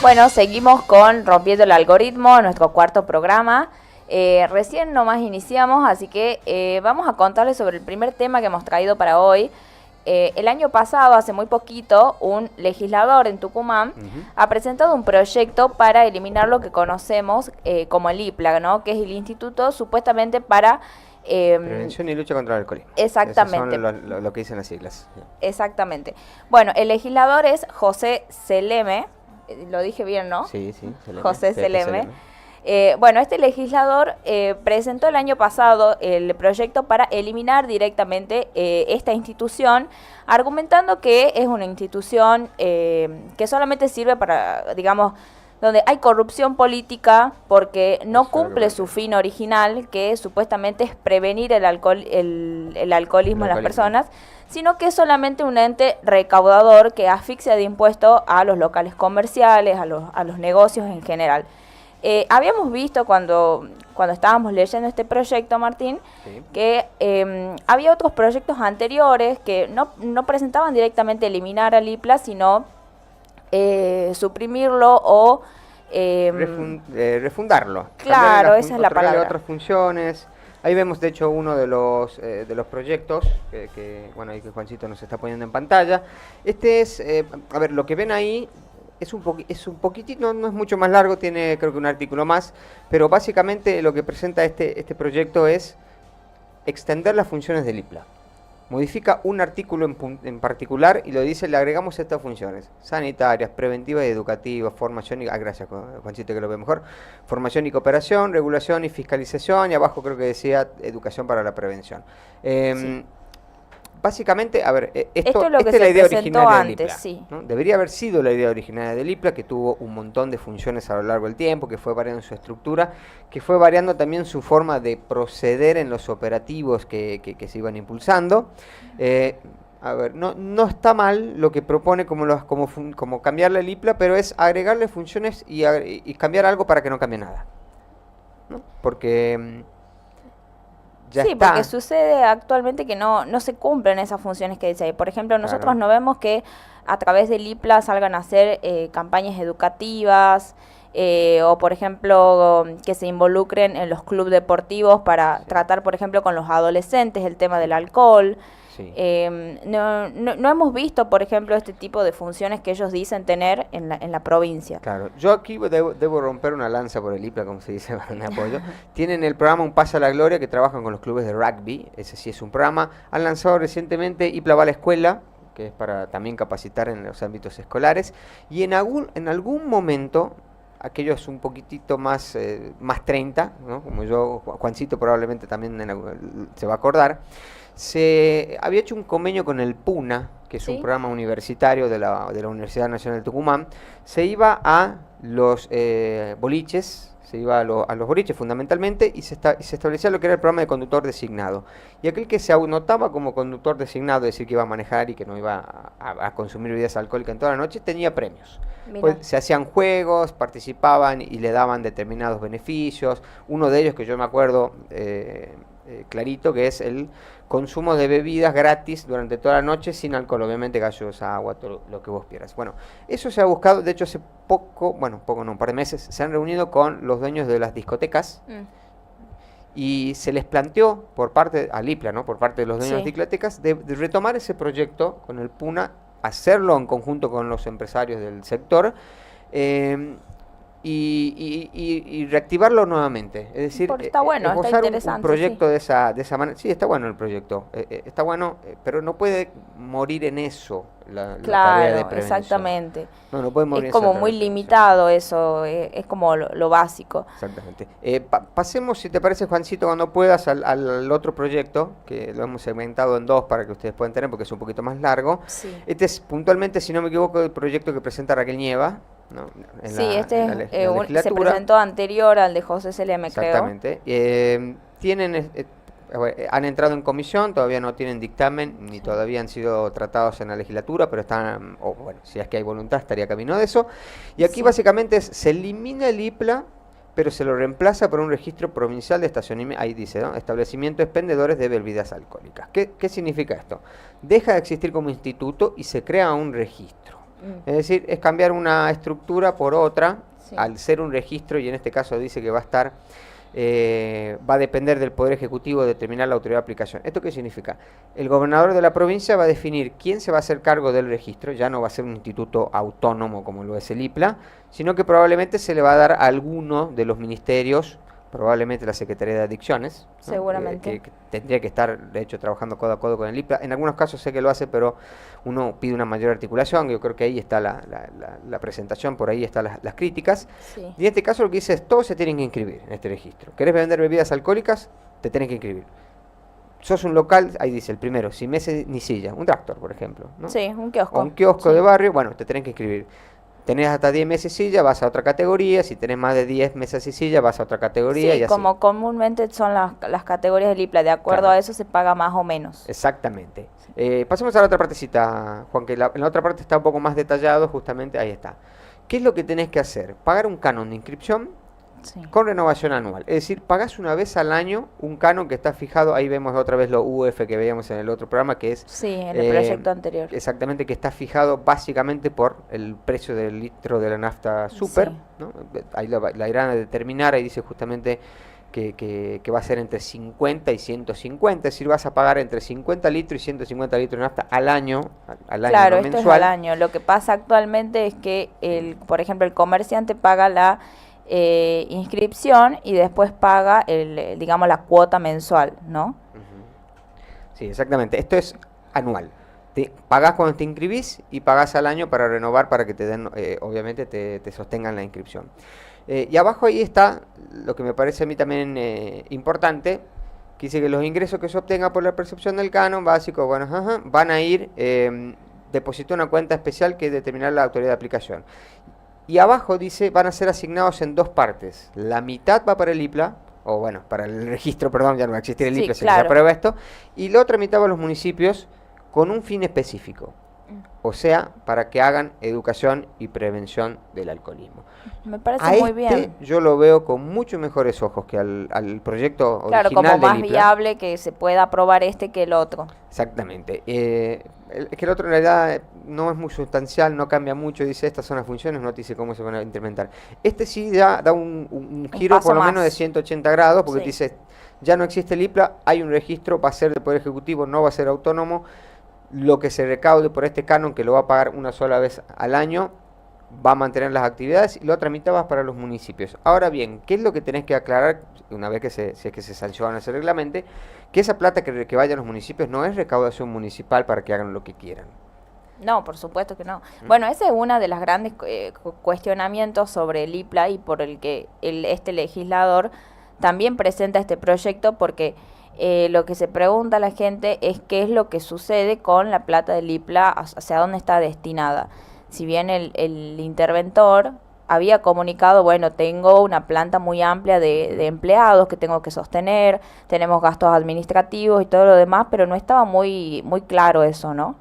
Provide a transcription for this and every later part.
Bueno, seguimos con Rompiendo el Algoritmo, nuestro cuarto programa. Recién nomás iniciamos, así que vamos a contarles sobre el primer tema que hemos traído para hoy. El año pasado, hace muy poquito, un legislador en Tucumán ha presentado un proyecto para eliminar lo que conocemos como el IPLA, ¿no? Que es el Instituto supuestamente para... Prevención y lucha contra el alcoholismo. Exactamente. Eso son lo que dicen las siglas. Exactamente. Bueno, el legislador es José Seleme, lo dije bien, ¿no? Sí, Seleme. José Seleme. Bueno, este legislador presentó el año pasado el proyecto para eliminar directamente esta institución, argumentando que es una institución que solamente sirve para, digamos, donde hay corrupción política porque no cumple su fin original, que supuestamente es prevenir el alcoholismo en las personas, sino que es solamente un ente recaudador que asfixia de impuestos a los locales comerciales, a los negocios en general. Habíamos visto cuando estábamos leyendo este proyecto, Martín, sí, que había otros proyectos anteriores que no presentaban directamente eliminar al IPLA, sino suprimirlo o... refundarlo. Claro, esa es la palabra. Otras funciones. Ahí vemos, de hecho, uno de los proyectos que Juancito nos está poniendo en pantalla. Este es, a ver, lo que ven ahí es un poquitito, no es mucho más largo, tiene creo que un artículo más, pero básicamente lo que presenta este proyecto es extender las funciones del IPLA. Modifica un artículo en particular y lo dice, le agregamos estas funciones: sanitarias, preventivas y educativas, formación y... gracias, Juancito, que lo ve mejor. Formación y cooperación, regulación y fiscalización, y abajo creo que decía educación para la prevención. Sí. Básicamente, a ver, esta es la idea originaria del IPLA, sí. ¿no? Debería haber sido la idea originaria del IPLA, que tuvo un montón de funciones a lo largo del tiempo, que fue variando su estructura, que fue variando también su forma de proceder en los operativos que se iban impulsando. A ver, no está mal lo que propone como cambiarle el IPLA, pero es agregarle funciones y cambiar algo para que no cambie nada, ¿no? Porque... porque sucede actualmente que no se cumplen esas funciones que dice ahí. Por ejemplo, nosotros no vemos que a través del IPLA salgan a hacer campañas educativas o, por ejemplo, que se involucren en los clubes deportivos para tratar, por ejemplo, con los adolescentes el tema del alcohol. Sí. No hemos visto, por ejemplo, este tipo de funciones que ellos dicen tener en la provincia. Claro, yo aquí debo romper una lanza por el IPLA, como se dice, en apoyo. Tienen el programa Un Pase a la Gloria, que trabajan con los clubes de rugby, ese sí es un programa. Han lanzado recientemente IPLA va a la escuela, que es para también capacitar en los ámbitos escolares, y en algún momento... aquellos un poquitito más 30, ¿no? Como yo, Juancito probablemente también se va a acordar, se había hecho un convenio con el PUNA, que es un programa universitario de la Universidad Nacional de Tucumán. Se iba a los boliches, se iba a los boliches fundamentalmente, y se establecía lo que era el programa de conductor designado. Y aquel que se anotaba como conductor designado, es decir, que iba a manejar y que no iba a consumir bebidas alcohólicas en toda la noche, tenía premios. Pues se hacían juegos, participaban y le daban determinados beneficios. Uno de ellos que yo me acuerdo clarito, que es el consumo de bebidas gratis durante toda la noche sin alcohol, obviamente gaseosa, agua, todo lo que vos quieras. Bueno, eso se ha buscado, de hecho hace un par de meses, se han reunido con los dueños de las discotecas y se les planteó por parte, al IPLA, ¿no? Por parte de los dueños de las discotecas, de retomar ese proyecto con el PUNA, hacerlo en conjunto con los empresarios del sector, y reactivarlo nuevamente. Es decir, está bueno, está interesante, un proyecto de esa manera. Sí, está bueno el proyecto, está bueno, pero no puede morir en eso la tarea de prevención. Exactamente. No puede morir. Es como muy limitado eso, es como lo básico. Exactamente. Pasemos, si te parece, Juancito, cuando puedas, al otro proyecto, que lo hemos segmentado en dos para que ustedes puedan tener, porque es un poquito más largo. Sí. Este es puntualmente, si no me equivoco, el proyecto que presenta Raquel Nieva, ¿no? Se presentó anterior al de José Seleme, creo. Exactamente. Han entrado en comisión, todavía no tienen dictamen, ni todavía han sido tratados en la legislatura, pero están, si es que hay voluntad, estaría camino de eso. Y aquí básicamente se elimina el IPLA, pero se lo reemplaza por un registro provincial de estacionamiento, ahí dice, ¿no? Establecimientos expendedores de bebidas alcohólicas. ¿Qué significa esto? Deja de existir como instituto y se crea un registro. Es decir, es cambiar una estructura por otra, Sí. al ser un registro, y en este caso dice que va a estar, va a depender del Poder Ejecutivo determinar la autoridad de aplicación. ¿Esto qué significa? El gobernador de la provincia va a definir quién se va a hacer cargo del registro, ya no va a ser un instituto autónomo como lo es el IPLA, sino que probablemente se le va a dar a alguno de los ministerios, probablemente la Secretaría de Adicciones, ¿no? Seguramente. Que tendría que estar, de hecho, trabajando codo a codo con el IPLA. En algunos casos sé que lo hace, pero uno pide una mayor articulación. Yo creo que ahí está la presentación, por ahí están las críticas. Sí. Y en este caso lo que dice es, todos se tienen que inscribir en este registro. ¿Querés vender bebidas alcohólicas? Te tenés que inscribir. Sos un local, ahí dice el primero, sin mesa ni silla, un tractor, por ejemplo, ¿no? Sí, un kiosco. O un kiosco Sí. de barrio, bueno, te tenés que inscribir. Tenés hasta 10 mesas y sillas, vas a otra categoría. Si tenés más de 10 mesas y sillas, vas a otra categoría. Sí, y así. como comúnmente son las categorías del IPLA, de acuerdo Claro. a eso se paga más o menos. Exactamente. Pasemos a la otra partecita, Juan, que en la otra parte está un poco más detallado, justamente ahí está. ¿Qué es lo que tenés que hacer? Pagar un canon de inscripción Sí. con renovación anual. Es decir, pagás una vez al año un canon que está fijado, ahí vemos otra vez lo UF que veíamos en el otro programa, que es Sí, en el proyecto anterior. exactamente, que está fijado básicamente por el precio del litro de la nafta super, Sí. ¿no? Ahí la irán a determinar, ahí dice justamente que va a ser entre 50 y 150, es decir, vas a pagar entre 50 litros y 150 litros de nafta al año Claro, no esto es mensual. al año. Lo que pasa actualmente es que, por ejemplo, el comerciante paga la inscripción y después paga, digamos, la cuota mensual, ¿no? Ujú. Sí, exactamente. Esto es anual. Pagás cuando te inscribís y pagás al año para renovar, para que te den, obviamente, te sostengan la inscripción. Y abajo ahí está lo que me parece a mí también importante, que dice que los ingresos que se obtenga por la percepción del canon básico, bueno, ajá, van a ir depositado en una cuenta especial que determinará la autoridad de aplicación. Y abajo dice, van a ser asignados en dos partes. La mitad va para el IPLA, o bueno, para el registro, perdón, ya no va a existir el Sí, IPLA, si claro. se aprueba esto, y la otra mitad va a los municipios con un fin específico. O sea, para que hagan educación y prevención del alcoholismo. Me parece A muy este bien. yo lo veo con mucho mejores ojos que al proyecto Claro, como original del más IPLA. viable que se pueda aprobar este que el otro. Exactamente. Es que el otro en realidad no es muy sustancial, no cambia mucho, dice estas son las funciones, no te dice cómo se van a implementar. Este sí ya da un giro paso por lo más. menos de 180 grados, porque Sí. te dice, ya no existe el IPLA, hay un registro, va a ser del Poder Ejecutivo, no va a ser autónomo. Lo que se recaude por este canon, que lo va a pagar una sola vez al año, va a mantener las actividades y la otra mitad va para los municipios. Ahora bien, ¿qué es lo que tenés que aclarar una vez que si es que se sanciona ese reglamento? Que esa plata que vaya a los municipios no es recaudación municipal para que hagan lo que quieran. No, por supuesto que no. Bueno, ese es uno de los grandes cuestionamientos sobre el IPLA y por el que este legislador también presenta este proyecto, porque lo que se pregunta a la gente es qué es lo que sucede con la plata del IPLA, hacia dónde está destinada. Si bien el interventor había comunicado, bueno, tengo una planta muy amplia de empleados que tengo que sostener, tenemos gastos administrativos y todo lo demás, pero no estaba muy claro eso, ¿no?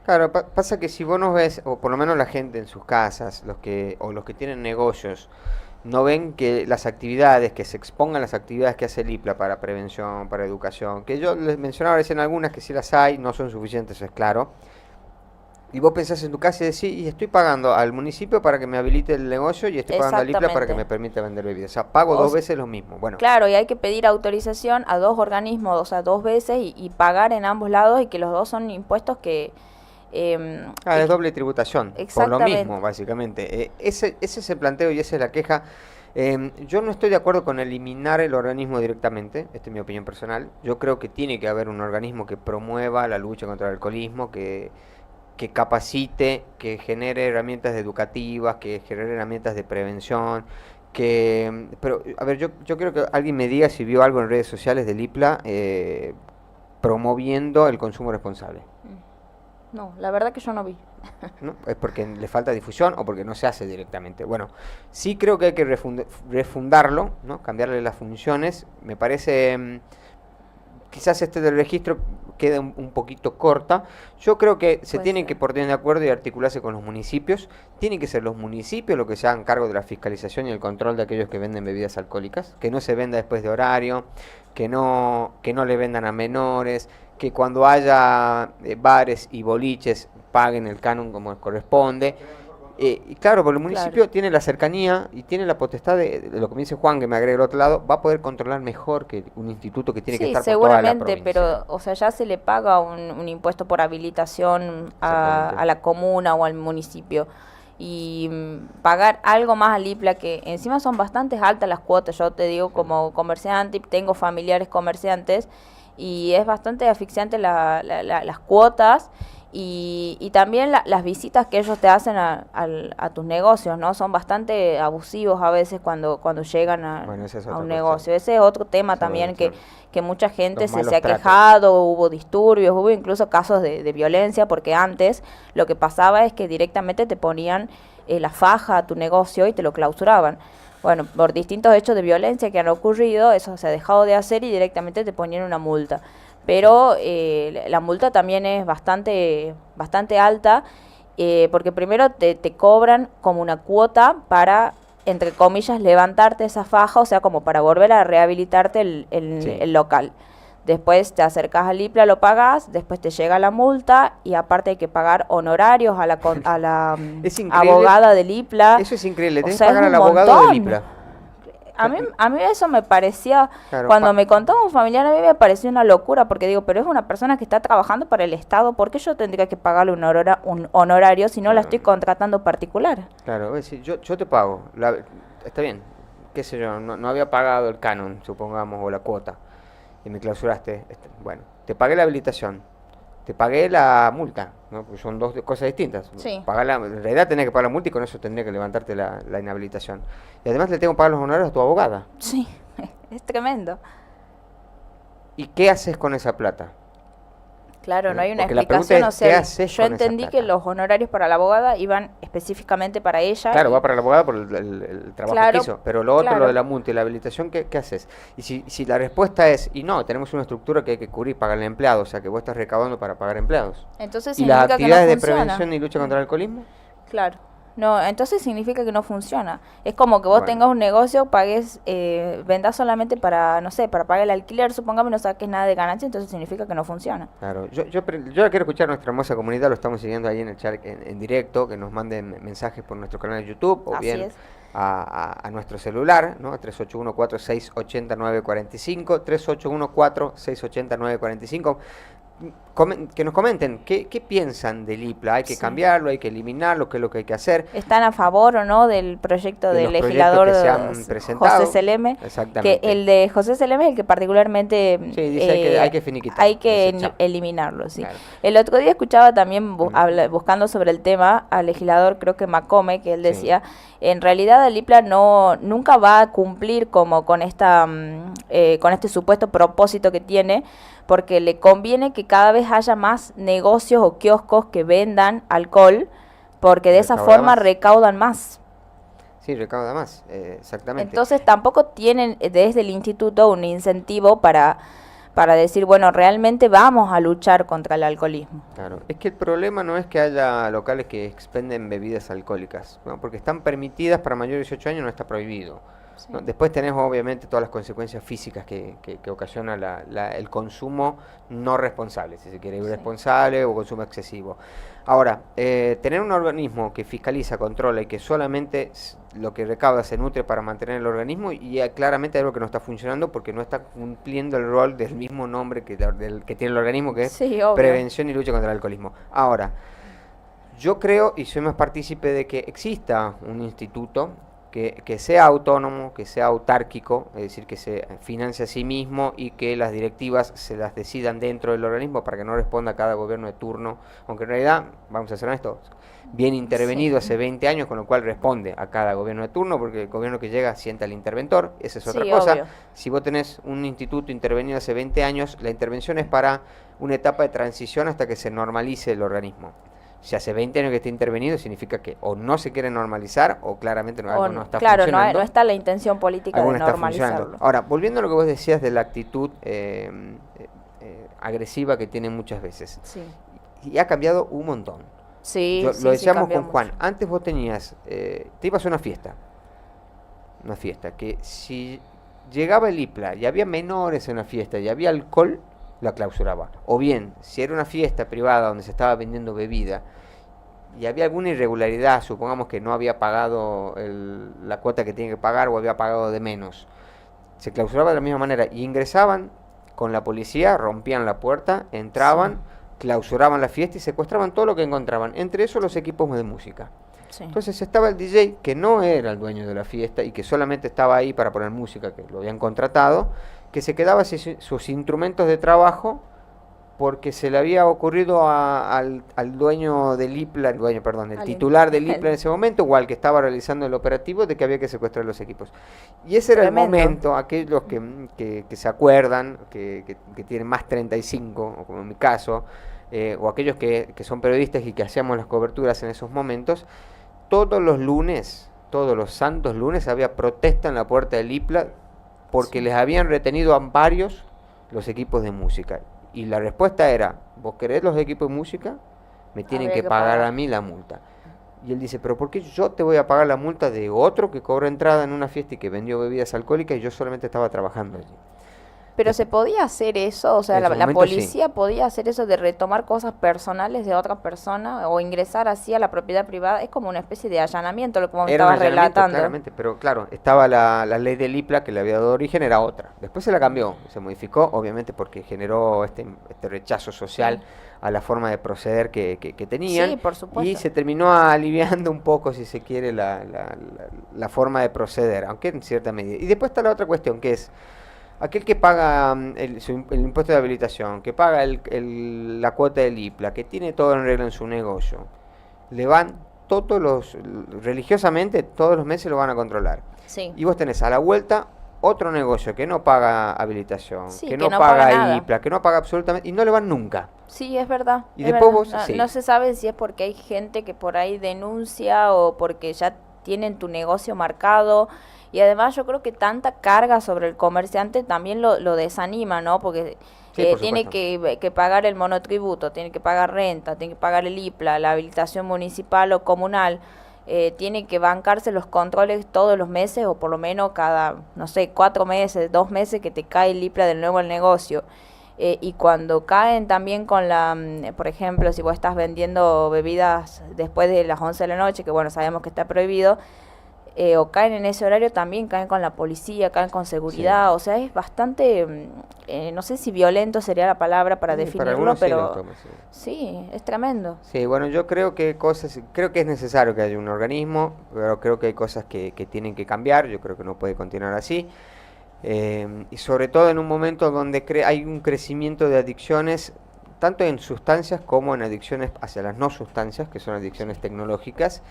Claro, pasa que si vos no ves, o por lo menos la gente en sus casas, los que tienen negocios, no ven que las actividades, que se expongan las actividades que hace el IPLA para prevención, para educación, que yo les mencionaba recién algunas que sí las hay, no son suficientes, es claro. Y vos pensás en tu casa y decís, y estoy pagando al municipio para que me habilite el negocio y estoy pagando al IPLA para que Exactamente. me permita vender bebidas. O sea, pago dos veces lo mismo. Bueno, Claro, y hay que pedir autorización a dos organismos, o sea, dos veces y pagar en ambos lados, y que los dos son impuestos que... es doble tributación, por lo Exactamente. mismo, básicamente. Ese es el planteo y esa es la queja. Yo no estoy de acuerdo con eliminar el organismo directamente, esta es mi opinión personal. Yo creo que tiene que haber un organismo que promueva la lucha contra el alcoholismo, que capacite, que genere herramientas educativas, que genere herramientas de prevención, pero, a ver, yo quiero que alguien me diga si vio algo en redes sociales del IPLA promoviendo el consumo responsable. No, la verdad que yo no vi. ¿No? ¿Es porque le falta difusión o porque no se hace directamente? Bueno, sí creo que hay que refundarlo, ¿no? Cambiarle las funciones. Me parece, quizás este del registro quede un poquito corta. Yo creo que se Puede tienen ser. que poner de acuerdo y articularse con los municipios. Tienen que ser los municipios los que se hagan cargo de la fiscalización y el control de aquellos que venden bebidas alcohólicas. Que no se venda después de horario, que no le vendan a menores, que cuando haya bares y boliches paguen el canon como corresponde. Y claro, porque el municipio tiene la cercanía y tiene la potestad de lo que me dice Juan, que me agrega el otro lado, va a poder controlar mejor que un instituto que tiene que estar por toda la provincia. Pero, o sea, ya se le paga un impuesto por habilitación a la comuna o al municipio. Y pagar algo más al IPLA, que encima son bastante altas las cuotas. Yo te digo, como comerciante, tengo familiares comerciantes, y es bastante asfixiante las cuotas. Y también las visitas que ellos te hacen a tus negocios, ¿no? Son bastante abusivos a veces cuando llegan a un negocio. Ese es otro tema también que mucha gente se ha quejado, hubo disturbios, hubo incluso casos de violencia, porque antes lo que pasaba es que directamente te ponían la faja a tu negocio y te lo clausuraban. Bueno, por distintos hechos de violencia que han ocurrido, eso se ha dejado de hacer y directamente te ponían una multa. Pero la multa también es bastante alta, porque primero te cobran como una cuota para, entre comillas, levantarte esa faja, o sea, como para volver a rehabilitarte el local. Después te acercas al IPLA, lo pagas, después te llega la multa y aparte hay que pagar honorarios a la abogada del IPLA. Eso es increíble, tenés que pagar al abogado del IPLA. A mí eso me parecía, cuando me contó un familiar, a mí me pareció una locura, porque digo, pero es una persona que está trabajando para el Estado, ¿por qué yo tendría que pagarle un honorario si no la estoy contratando particular? Claro, es decir, yo te pago, está bien, qué sé yo, no había pagado el canon, supongamos, o la cuota, y me clausuraste, bueno, te pagué la habilitación, te pagué la multa, ¿no? Porque son dos cosas distintas. Sí. En realidad tenés que pagar la multa y con eso tendría que levantarte la inhabilitación. Y además le tengo que pagar los honorarios a tu abogada. Sí, es tremendo. ¿Y qué haces con esa plata? Claro, no hay una explicación, o sea, yo entendí que los honorarios para la abogada iban específicamente para ella. Claro, va para la abogada por el trabajo que hizo, pero lo otro, lo de la multa y la habilitación, ¿qué haces? Y si la respuesta es, y no, tenemos una estructura que hay que cubrir, pagarle empleados, o sea, que vos estás recaudando para pagar empleados. Entonces ¿Y las actividades de prevención y lucha contra el alcoholismo? Claro. No, entonces significa que no funciona. Es como que vos tengas un negocio, pagues, vendas solamente para, no sé, para pagar el alquiler, supongamos, no saques nada de ganancia, entonces significa que no funciona. Claro, yo quiero escuchar a nuestra hermosa comunidad, lo estamos siguiendo ahí en el chat en directo, que nos manden mensajes por nuestro canal de YouTube o bien a nuestro celular, ¿no? 381-4680-945, 381-4680-945. Que nos comenten qué piensan del IPLA, hay que cambiarlo, hay que eliminarlo, qué es lo que hay que hacer. ¿Están a favor o no del proyecto del legislador José Seleme? Exactamente. Que el de José Seleme es el que particularmente dice hay que finiquitar. Hay que eliminarlo, sí. Claro. El otro día escuchaba también, buscando sobre el tema, al legislador, creo que Macome, que él decía, en realidad el IPLA nunca va a cumplir como con este supuesto propósito que tiene, porque le conviene que cada vez haya más negocios o kioscos que vendan alcohol, porque de esa forma recaudan más. Sí, recauda más, exactamente. Entonces tampoco tienen desde el instituto un incentivo para decir, bueno, realmente vamos a luchar contra el alcoholismo. Claro, es que el problema no es que haya locales que expenden bebidas alcohólicas, ¿no? Porque están permitidas para mayores de 18 años, no está prohibido. Sí. ¿No? Después tenemos obviamente todas las consecuencias físicas que ocasiona el consumo no responsable, si se quiere, irresponsable o consumo excesivo. Ahora, tener un organismo que fiscaliza, controla y que solamente lo que recauda se nutre para mantener el organismo, y claramente hay algo que no está funcionando porque no está cumpliendo el rol del mismo nombre que tiene el organismo, que es prevención y lucha contra el alcoholismo. Ahora, yo creo y soy más partícipe de que exista un instituto que sea autónomo, que sea autárquico, es decir, que se financie a sí mismo y que las directivas se las decidan dentro del organismo para que no responda a cada gobierno de turno, aunque en realidad, vamos a ser honestos, bien intervenido hace 20 años, con lo cual responde a cada gobierno de turno, porque el gobierno que llega sienta al interventor, esa es otra cosa. Obvio. Si vos tenés un instituto intervenido hace 20 años, la intervención es para una etapa de transición hasta que se normalice el organismo. Si hace 20 años que está intervenido, significa que o no se quiere normalizar o claramente algo no está funcionando. Claro, no está la intención política de normalizarlo. Ahora, volviendo a lo que vos decías de la actitud agresiva que tiene muchas veces. Sí. Y ha cambiado un montón. Sí, lo decíamos con Juan. Mucho. Antes vos tenías, te ibas a una fiesta, que si llegaba el IPLA y había menores en la fiesta y había alcohol, la clausuraba. O bien, si era una fiesta privada donde se estaba vendiendo bebida y había alguna irregularidad, supongamos que no había pagado la cuota que tiene que pagar o había pagado de menos, se clausuraba de la misma manera y ingresaban con la policía, rompían la puerta, entraban, clausuraban la fiesta y secuestraban todo lo que encontraban, entre eso los equipos de música. Sí. Entonces estaba el DJ que no era el dueño de la fiesta y que solamente estaba ahí para poner música, que lo habían contratado, que se quedaba sin sus instrumentos de trabajo porque se le había ocurrido al dueño del IPLA, el titular del IPLA en ese momento, o al que estaba realizando el operativo, de que había que secuestrar los equipos. Y ese era el momento, aquellos que se acuerdan, que tienen más 35, o como en mi caso, o aquellos que son periodistas y que hacíamos las coberturas en esos momentos, todos los lunes, todos los santos lunes, había protesta en la puerta del IPLA porque les habían retenido a varios los equipos de música. Y la respuesta era, ¿vos querés los equipos de música? Me tienen que pagar a mí la multa. Y él dice, ¿pero por qué yo te voy a pagar la multa de otro que cobró entrada en una fiesta y que vendió bebidas alcohólicas y yo solamente estaba trabajando allí? Pero se podía hacer eso, o sea, la policía podía hacer eso de retomar cosas personales de otra persona o ingresar así a la propiedad privada, es como una especie de allanamiento, lo que vos me estabas relatando. Claramente, pero claro, estaba la ley del IPLA que le había dado origen, era otra. Después se la cambió, se modificó, obviamente porque generó este rechazo social a la forma de proceder que tenían. Sí, por supuesto. Y se terminó aliviando un poco, si se quiere, la forma de proceder, aunque en cierta medida. Y después está la otra cuestión, que es aquel que paga el impuesto de habilitación, que paga la cuota del IPLA, que tiene todo en regla en su negocio, le van religiosamente, todos los meses lo van a controlar. Sí. Y vos tenés a la vuelta otro negocio que no paga habilitación, que no paga paga IPLA, que no paga absolutamente, y no le van nunca. Sí, es verdad. Y después vos, no se sabe si es porque hay gente que por ahí denuncia o porque ya tienen tu negocio marcado. Y además yo creo que tanta carga sobre el comerciante también lo desanima, ¿no? Porque tiene que pagar el monotributo, tiene que pagar renta, tiene que pagar el IPLA, la habilitación municipal o comunal, tiene que bancarse los controles todos los meses o por lo menos cada, no sé, 4 meses, 2 meses que te cae el IPLA de nuevo al negocio. Y cuando caen también con por ejemplo, si vos estás vendiendo bebidas después de las 11 de la noche, que bueno, sabemos que está prohibido, o caen en ese horario también, caen con la policía, caen con seguridad, o sea, es bastante, no sé si violento sería la palabra para definirlo, pero sí, es tremendo. Sí, bueno, yo creo que es necesario que haya un organismo, pero creo que hay cosas que tienen que cambiar, yo creo que no puede continuar así, y sobre todo en un momento donde hay un crecimiento de adicciones, tanto en sustancias como en adicciones hacia las no sustancias, que son adicciones tecnológicas,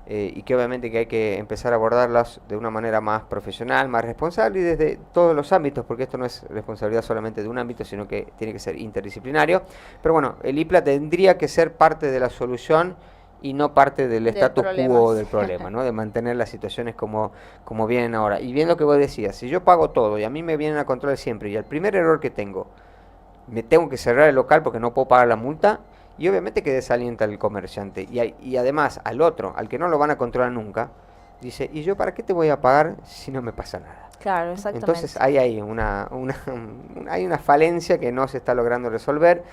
y que obviamente que hay que empezar a abordarlas de una manera más profesional, más responsable y desde todos los ámbitos, porque esto no es responsabilidad solamente de un ámbito, sino que tiene que ser interdisciplinario. Pero bueno, el IPLA tendría que ser parte de la solución y no parte del status quo del problema, ¿no? De mantener las situaciones como vienen ahora. Y bien lo que vos decías, si yo pago todo y a mí me vienen a controlar siempre y al primer error que tengo, me tengo que cerrar el local porque no puedo pagar la multa, y obviamente que desalienta al comerciante. Y además al otro, al que no lo van a controlar nunca, dice, ¿y yo para qué te voy a pagar si no me pasa nada? Claro, exactamente. Entonces hay ahí hay una falencia que no se está logrando resolver.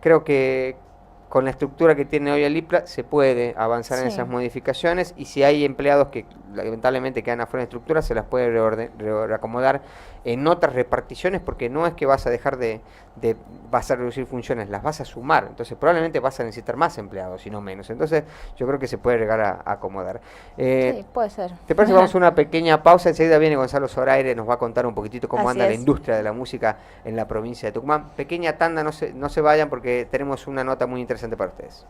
Creo que con la estructura que tiene hoy el IPLA se puede avanzar en esas modificaciones, y si hay empleados que lamentablemente quedan afuera de estructura, se las puede reacomodar en otras reparticiones, porque no es que vas a dejar vas a reducir funciones, las vas a sumar, entonces probablemente vas a necesitar más empleados y no menos, entonces yo creo que se puede llegar a acomodar. Sí, puede ser. ¿Te parece que vamos a una pequeña pausa? Enseguida viene Gonzalo Zoraire, nos va a contar un poquitito cómo anda la industria de la música en la provincia de Tucumán. Pequeña tanda, no se vayan porque tenemos una nota muy interesante para ustedes.